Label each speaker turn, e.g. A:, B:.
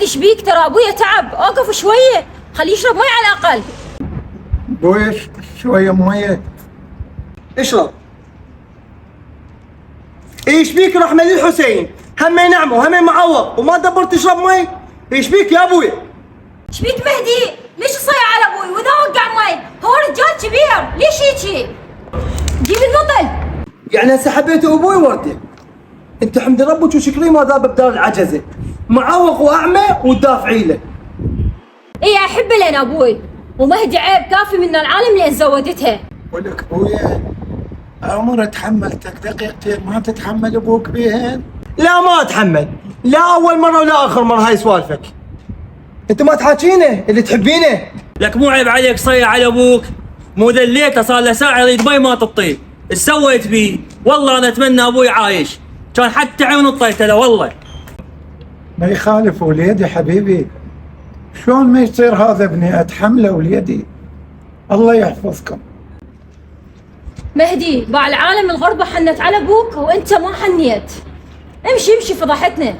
A: ايش بيك؟ ترى ابويا تعب، اوقف شويه، خليه يشرب مي على الاقل.
B: بوي شوية مية.
C: اشرب. ايش بيك رحمة للحسين؟ همين نعمة وهمين معوض وما دبرت تشرب مي؟ ايش بيك يا ابوي؟
A: ايش بيك مهدي؟ ليش تصيح على ابوي واذا وقع مي؟ هو رجال كبير، ليش هيجي؟ جيب البطل.
C: يعني هسه حبيتوا ابوي ورده. انت حمد ربك وشكري ما ذاب بدار العجزه، معوق واعمى وتدافعي له.
A: اي احب لنا ابوي، ومهدي عيب كافي من العالم اللي زودتها.
B: ولك بويا عمر تحملتك دقيقتين ما تتحمل ابوك بيهن؟
C: لا ما اتحمل، لا اول مره ولا اخر مره هاي سوالفك. انت ما تحاكينه اللي تحبينه.
D: لك مو عيب عليك صيح على ابوك؟ مو ذليته صار له ساعه يريد مي ما تطيب، ايش سويت بيه؟ والله انا اتمنى ابوي عايش، كان حتى عيون طيته له والله.
B: ما يخالف وليدي حبيبي، شلون ما يصير هذا ابني اتحمله وليدي، الله يحفظكم.
A: مهدي باع العالم الغربة حنت على ابوك وانت ما حنيت. امشي امشي فضحتنا.